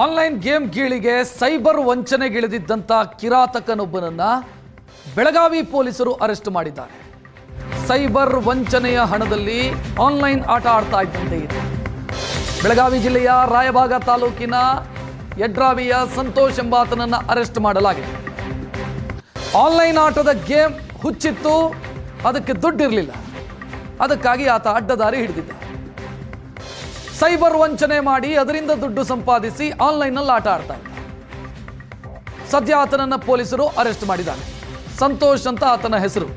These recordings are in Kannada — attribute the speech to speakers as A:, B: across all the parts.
A: ಆನ್ಲೈನ್ ಗೇಮ್ ಗೀಳಿಗೆ ಸೈಬರ್ ವಂಚನೆಗಿಳಿದಿದ್ದಂಥ ಕಿರಾತಕನೊಬ್ಬನನ್ನ ಬೆಳಗಾವಿ ಪೊಲೀಸರು ಅರೆಸ್ಟ್ ಮಾಡಿದ್ದಾರೆ. ಸೈಬರ್ ವಂಚನೆಯ ಹಣದಲ್ಲಿ ಆನ್ಲೈನ್ ಆಟ ಆಡ್ತಾ ಇದ್ದಂತೆ ಇದೆ. ಬೆಳಗಾವಿ ಜಿಲ್ಲೆಯ ರಾಯಬಾಗ ತಾಲೂಕಿನ ಯಡ್ರಾವಿಯ ಸಂತೋಷ್ ಎಂಬಾತನನ್ನು ಅರೆಸ್ಟ್ ಮಾಡಲಾಗಿದೆ. ಆನ್ಲೈನ್ ಆಟದ ಗೇಮ್ ಹುಚ್ಚಿತ್ತು, ಅದಕ್ಕೆ ದುಡ್ಡಿರಲಿಲ್ಲ, ಅದಕ್ಕಾಗಿ ಆತ ಅಡ್ಡದಾರಿ ಹಿಡಿದಿದ್ದ. ಸೈಬರ್ ವಂಚನೆ ಮಾಡಿ ಅದರಿಂದ ದುಡ್ಡು ಸಂಪಾದಿಸಿ ಆನ್ಲೈನ್ನಲ್ಲಿ ಆಟ ಆಡ್ತಾ ಇದ್ದ. ಸದ್ಯ ಆತನನ್ನು ಪೊಲೀಸರು ಅರೆಸ್ಟ್ ಮಾಡಿದ್ದಾರೆ. ಸಂತೋಷ್ ಅಂತ ಆತನ ಹೆಸರು.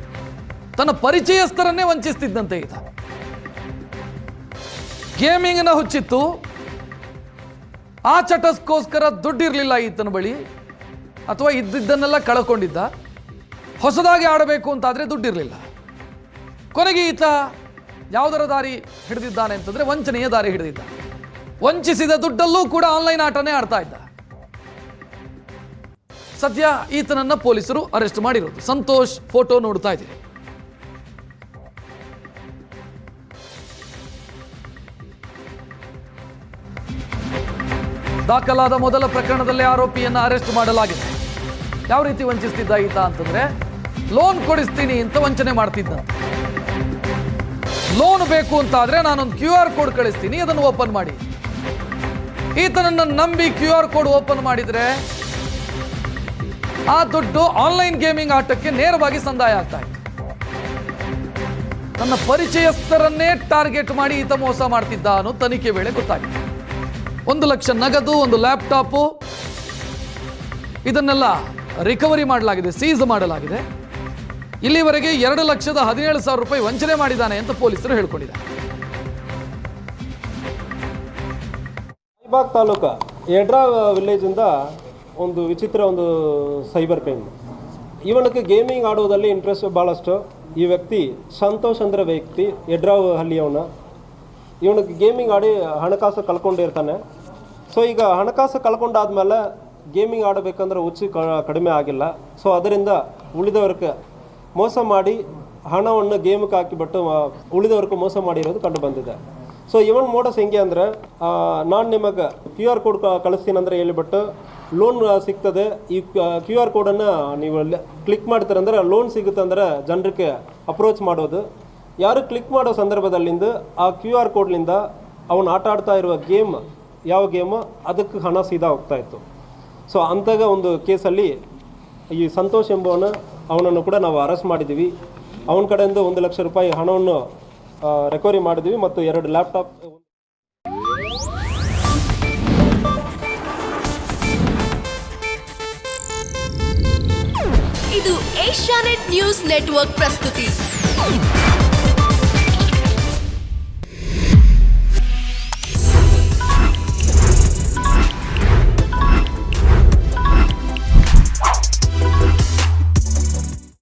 A: ತನ್ನ ಪರಿಚಯಸ್ಥರನ್ನೇ ವಂಚಿಸ್ತಿದ್ದಂತೆ ಈತ. ಗೇಮಿಂಗ್ನ ಹುಚ್ಚಿತ್ತು, ಆ ಚಟಸ್ಕೋಸ್ಕರ ದುಡ್ಡಿರಲಿಲ್ಲ ಈತನ ಬಳಿ, ಅಥವಾ ಇದ್ದಿದ್ದನ್ನೆಲ್ಲ ಕಳ್ಕೊಂಡಿದ್ದ. ಹೊಸದಾಗಿ ಆಡಬೇಕು ಅಂತಾದರೆ ದುಡ್ಡಿರಲಿಲ್ಲ. ಕೊನೆಗೆ ಈತ ಯಾವುದರ ದಾರಿ ಹಿಡಿದಿದ್ದಾನೆ ಅಂತಂದರೆ ವಂಚನೆಯ ದಾರಿ ಹಿಡಿದಿದ್ದ. ವಂಚಿಸಿದ ದುಡ್ಡಲ್ಲೂ ಕೂಡ ಆನ್ಲೈನ್ ಆಟನೇ ಆಡ್ತಾ ಇದ್ದ. ಸದ್ಯ ಈತನನ್ನ ಪೊಲೀಸರು ಅರೆಸ್ಟ್ ಮಾಡಿರೋದು. ಸಂತೋಷ್ ಫೋಟೋ ನೋಡ್ತಾ ಇದ್ದೀರಿ. ದಾಖಲಾದ ಮೊದಲ ಪ್ರಕರಣದಲ್ಲಿ ಆರೋಪಿಯನ್ನ ಅರೆಸ್ಟ್ ಮಾಡಲಾಗಿದೆ. ಯಾವ ರೀತಿ ವಂಚಿಸ್ತಿದ್ದ ಈತ ಅಂತಂದ್ರೆ, ಲೋನ್ ಕೊಡಿಸ್ತೀನಿ ಅಂತ ವಂಚನೆ ಮಾಡ್ತಿದ್ದಂತೆ. ಲೋನ್ ಬೇಕು ಅಂತ ಆದ್ರೆ ನಾನೊಂದು QR ಕೋಡ್ ಕಳಿಸ್ತೀನಿ, ಅದನ್ನು ಓಪನ್ ಮಾಡಿ. ಈತನನ್ನು ನಂಬಿ QR ಕೋಡ್ ಓಪನ್ ಮಾಡಿದ್ರೆ ಆ ದುಡ್ಡು ಆನ್ಲೈನ್ ಗೇಮಿಂಗ್ ಆಟಕ್ಕೆ ನೇರವಾಗಿ ಸಂದಾಯ ಆಗ್ತಾ ಇತ್ತು. ನನ್ನ ಪರಿಚಯಸ್ಥರನ್ನೇ ಟಾರ್ಗೆಟ್ ಮಾಡಿ ಈತ ಮೋಸ ಮಾಡ್ತಿದ್ದ ಅನ್ನೋ ತನಿಖೆ ವೇಳೆ ಗೊತ್ತಾಗಿದೆ. 1 ಲಕ್ಷ ನಗದು, 1 ಲ್ಯಾಪ್ಟಾಪು, ಇದನ್ನೆಲ್ಲ ರಿಕವರಿ ಮಾಡಲಾಗಿದೆ, ಸೀಸ್ ಮಾಡಲಾಗಿದೆ. ಇಲ್ಲಿವರೆಗೆ 2,17,000 ರೂಪಾಯಿ ವಂಚನೆ ಮಾಡಿದ್ದಾನೆ ಅಂತ ಪೊಲೀಸರು ಹೇಳ್ಕೊಂಡಿದ್ದಾರೆ.
B: ರಾಯಬಾಗ್ ತಾಲೂಕು ಯಡ್ರಾ ವಿಲೇಜಿಂದ ಒಂದು ವಿಚಿತ್ರ ಒಂದು ಸೈಬರ್ ಕ್ರೈಮ್. ಇವನಿಗೆ ಗೇಮಿಂಗ್ ಆಡುವುದಲ್ಲಿ ಇಂಟ್ರೆಸ್ಟ್ ಭಾಳಷ್ಟು. ಈ ವ್ಯಕ್ತಿ ಸಂತೋಷ್ ಅಂದ್ರೆ ವ್ಯಕ್ತಿ ಯಡ್ರಾ ಹಳ್ಳಿಯವನ. ಇವನಿಗೆ ಗೇಮಿಂಗ್ ಆಡಿ ಹಣಕಾಸು ಕಳ್ಕೊಂಡಿರ್ತಾನೆ. ಸೊ ಈಗ ಹಣಕಾಸು ಕಳ್ಕೊಂಡಾದ್ಮೇಲೆ ಗೇಮಿಂಗ್ ಆಡಬೇಕಂದ್ರೆ ಹುಚ್ಚು ಕಡಿಮೆ ಆಗಿಲ್ಲ. ಸೊ ಅದರಿಂದ ಉಳಿದವರಿಗೆ ಮೋಸ ಮಾಡಿ ಹಣವನ್ನು ಗೇಮ್ಗೆ ಹಾಕಿಬಿಟ್ಟು ಉಳಿದವರೆಗೂ ಮೋಸ ಮಾಡಿರೋದು ಕಂಡು ಬಂದಿದೆ. ಸೊ ಇವನ್ ಮೋಡಸ್ ಹೆಂಗೆ ಅಂದರೆ, ನಾನು ನಿಮಗೆ QR ಕೋಡ್ ಕಳಿಸ್ತೀನಿ ಅಂದರೆ ಹೇಳಿಬಿಟ್ಟು ಲೋನ್ ಸಿಗ್ತದೆ. ಈ QR ಕೋಡನ್ನು ನೀವು ಕ್ಲಿಕ್ ಮಾಡ್ತೀರಂದ್ರೆ ಲೋನ್ ಸಿಗುತ್ತೆ ಅಂದರೆ ಜನರಿಗೆ ಅಪ್ರೋಚ್ ಮಾಡೋದು. ಯಾರು ಕ್ಲಿಕ್ ಮಾಡೋ ಸಂದರ್ಭದಲ್ಲಿಂದ ಆ QR ಕೋಡ್ಲಿಂದ ಅವನು ಆಟ ಆಡ್ತಾ ಇರುವ ಗೇಮ್, ಯಾವ ಗೇಮು ಅದಕ್ಕೆ ಹಣ ಸೀದಾ ಹೋಗ್ತಾ ಇತ್ತು. ಸೊ ಅಂತಾಗ ಒಂದು ಕೇಸಲ್ಲಿ ಈ ಸಂತೋಷ್ ಅವನನ್ನು ಕೂಡ ನಾವು ಅರೆಸ್ಟ್ ಮಾಡಿದ್ದೀವಿ. ಅವನ ಕಡೆಯಿಂದ 1 ಲಕ್ಷ ರೂಪಾಯಿ ಹಣವನ್ನು ರಿಕವರಿ ಮಾಡಿದ್ದೀವಿ ಮತ್ತು 2 ಲ್ಯಾಪ್ಟಾಪ್.
C: ಇದು ಏಷ್ಯಾನೆಟ್ ನ್ಯೂಸ್ ನೆಟ್ವರ್ಕ್ ಪ್ರಸ್ತುತಿ.